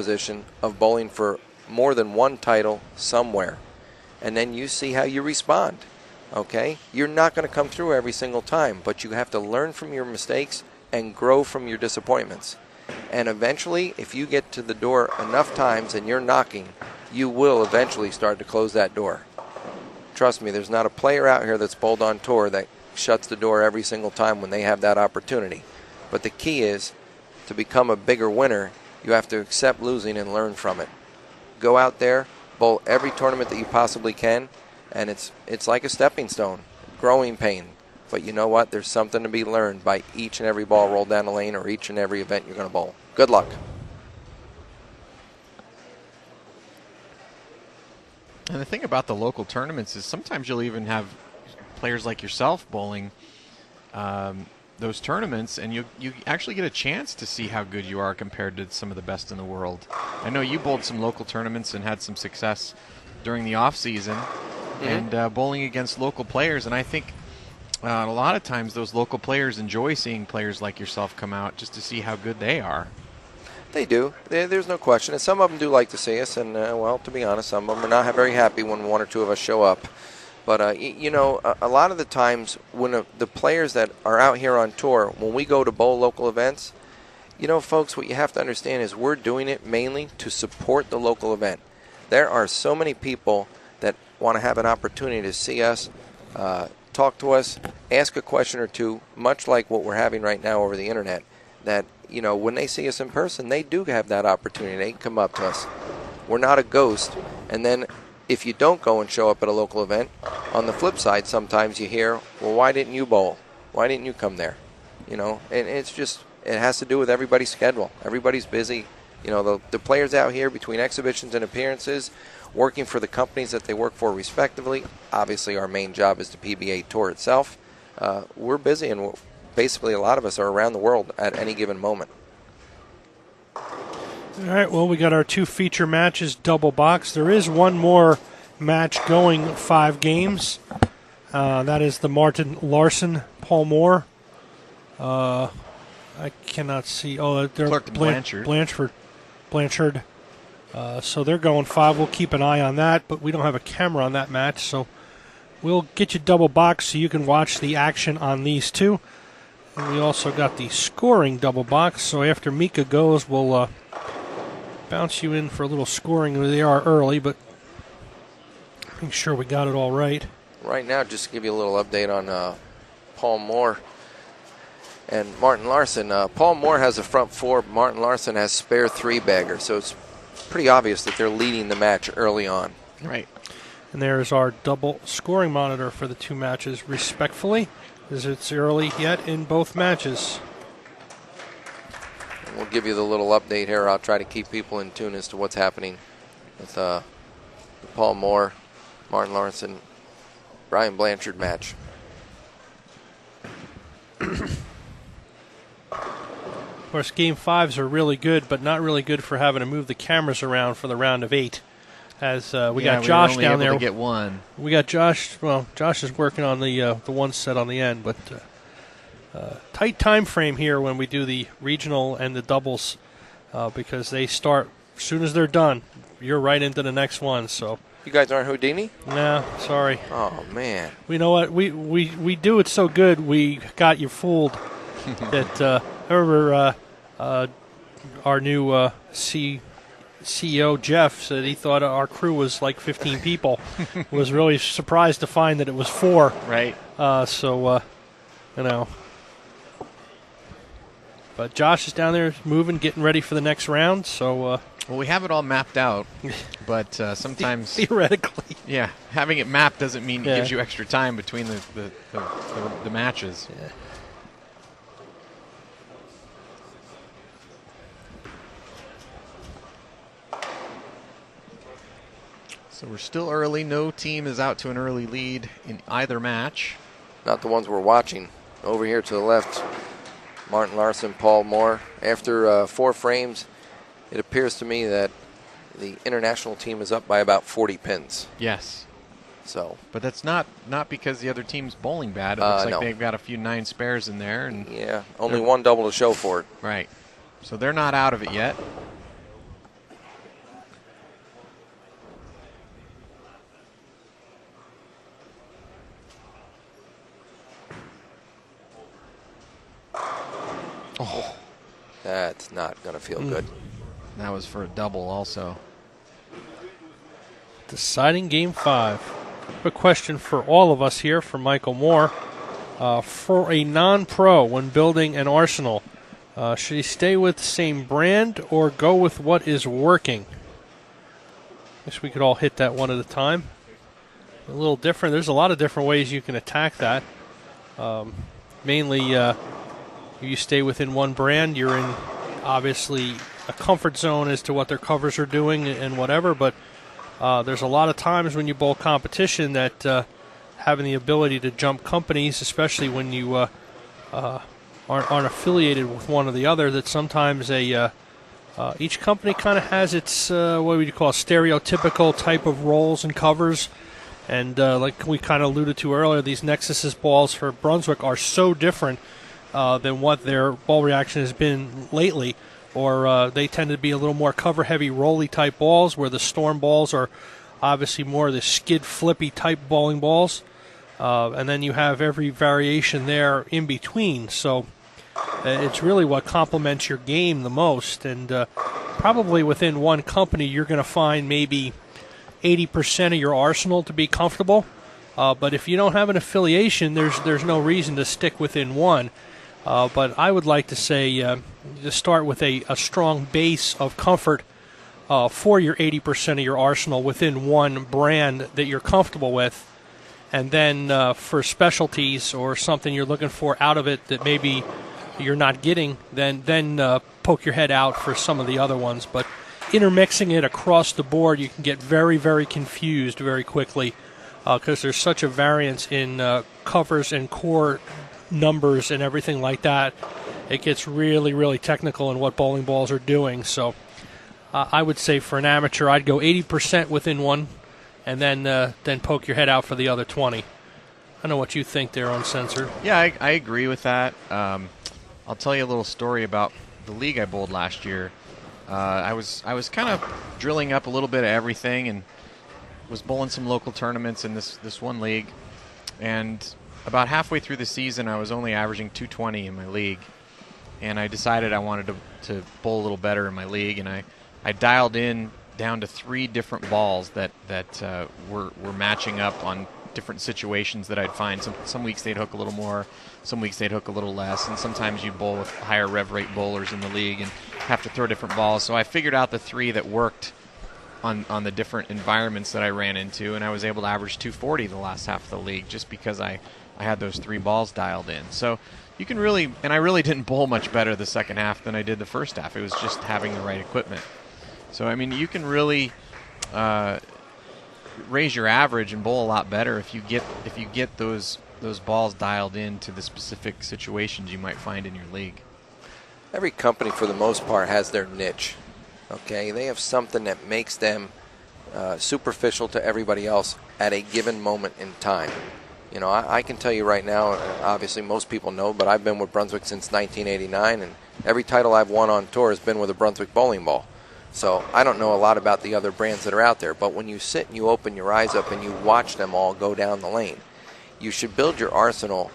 position of bowling for more than one title somewhere. And then you see how you respond, okay? You're not going to come through every single time, but you have to learn from your mistakes and grow from your disappointments. And eventually, if you get to the door enough times and you're knocking, you will eventually start to close that door. Trust me, there's not a player out here that's bowled on tour that shuts the door every single time when they have that opportunity. But the key is, to become a bigger winner, you have to accept losing and learn from it. Go out there, bowl every tournament that you possibly can, and it's like a stepping stone, growing pain. But you know what? There's something to be learned by each and every ball rolled down the lane or each and every event you're going to bowl. Good luck. And the thing about the local tournaments is sometimes you'll even have players like yourself bowling those tournaments, and you actually get a chance to see how good you are compared to some of the best in the world. I know you bowled some local tournaments and had some success during the off season, and bowling against local players, and I think a lot of times those local players enjoy seeing players like yourself come out just to see how good they are. They do. There's no question. And some of them do like to see us, and, well, to be honest, some of them are not very happy when one or two of us show up. But, you know, a lot of the times when the players that are out here on tour, when we go to bowl local events, you know, folks, what you have to understand is we're doing it mainly to support the local event. There are so many people that want to have an opportunity to see us, talk to us, ask a question or two, much like what we're having right now over the internet, that, you know, when they see us in person, they do have that opportunity. They can come up to us. We're not a ghost. And then if you don't go and show up at a local event, on the flip side, sometimes you hear, well, why didn't you bowl? Why didn't you come there? You know, and it's just, it has to do with everybody's schedule. Everybody's busy. You know, the players out here between exhibitions and appearances, working for the companies that they work for respectively. Obviously, our main job is the PBA Tour itself. We're busy, and basically a lot of us are around the world at any given moment. All right, well, we got our two feature matches, double box. There is one more match going, 5 games. That is the Martin Larson, Paul Moore. I cannot see. Oh, they're Blanchard. So they're going 5. We'll keep an eye on that, but we don't have a camera on that match, so we'll get you double box so you can watch the action on these two. And we also got the scoring double box, so after Mika goes, we'll bounce you in for a little scoring. They are early, but make sure we got it all right. Right now, just to give you a little update on Paul Moore and Martin Larson. Paul Moore has a front 4. Martin Larson has spare 3-bagger, so it's pretty obvious that they're leading the match early on. Right. And there's our double scoring monitor for the two matches, respectfully, as it's early yet in both matches. We'll give you the little update here. I'll try to keep people in tune as to what's happening with the Paul Moore, Martin Larson, Brian Blanchard match. Of course, Game 5s are really good, but not really good for having to move the cameras around for the round of 8. As we got Josh down there. To get one. We got Josh. Well, Josh is working on the one set on the end, but tight time frame here when we do the regional and the doubles because they start as soon as they're done. You're right into the next one. So you guys aren't Houdini? No, sorry. Oh man. You know what? We do it so good. We got you fooled. That I remember our new CEO Jeff said he thought our crew was like 15 people. Was really surprised to find that it was 4. Right. You know. But Josh is down there moving, getting ready for the next round. So. Well, we have it all mapped out, but sometimes theoretically, yeah, having it mapped doesn't mean it gives you extra time between the matches. Yeah. So we're still early. No team is out to an early lead in either match. Not the ones we're watching. Over here to the left, Martin Larson, Paul Moore. After 4 frames, it appears to me that the international team is up by about 40 pins. Yes. So, but that's not because the other team's bowling bad. It looks like they've got a few 9 spares in there. And yeah, only one double to show for it. Right. So they're not out of it yet. That's not going to feel good. That was for a double also. Deciding game 5. A question for all of us here from Michael Moore. For a non-pro, when building an arsenal, should he stay with the same brand or go with what is working? Guess we could all hit that one at a time. A little different. There's a lot of different ways you can attack that. Mainly, if you stay within one brand, you're in obviously a comfort zone as to what their covers are doing and whatever, but there's a lot of times when you bowl competition that having the ability to jump companies, especially when you aren't affiliated with one or the other, that sometimes each company kind of has its, what would you call, stereotypical type of roles and covers. And like we kind of alluded to earlier, these Nexus's balls for Brunswick are so different than what their ball reaction has been lately. Or they tend to be a little more cover-heavy, rolly type balls, where the Storm balls are obviously more the skid, flippy type bowling balls. And then you have every variation there in between. So it's really what complements your game the most. And probably within one company, you're going to find maybe 80% of your arsenal to be comfortable. But if you don't have an affiliation, there's no reason to stick within one. But I would like to say to start with a strong base of comfort for your 80% of your arsenal within one brand that you're comfortable with. And then for specialties or something you're looking for out of it that maybe you're not getting, then poke your head out for some of the other ones. But intermixing it across the board, you can get very, very confused very quickly because there's such a variance in covers and core numbers and everything like that. It gets really, really technical in what bowling balls are doing. So I would say for an amateur, I'd go 80% within one and then poke your head out for the other 20. I don't know what you think there, Uncensored. Yeah, I agree with that. I'll tell you a little story about the league I bowled last year. I was kind of drilling up a little bit of everything and was bowling some local tournaments in this one league. And about halfway through the season, I was only averaging 220 in my league. And I decided I wanted to bowl a little better in my league. And I dialed in down to 3 different balls that were matching up on different situations that I'd find. Some weeks they'd hook a little more, some weeks they'd hook a little less, and sometimes you bowl with higher rev rate bowlers in the league and have to throw different balls. So I figured out the 3 that worked on the different environments that I ran into, and I was able to average 240 the last half of the league just because I had those 3 balls dialed in. So you can really, and I really didn't bowl much better the second half than I did the first half. It was just having the right equipment. So, I mean, you can really raise your average and bowl a lot better if you get those balls dialed into the specific situations you might find in your league. Every company, for the most part, has their niche. Okay, they have something that makes them superficial to everybody else at a given moment in time. You know, I can tell you right now, obviously most people know, but I've been with Brunswick since 1989, and every title I've won on tour has been with a Brunswick bowling ball. So I don't know a lot about the other brands that are out there, but when you sit and you open your eyes up and you watch them all go down the lane, you should build your arsenal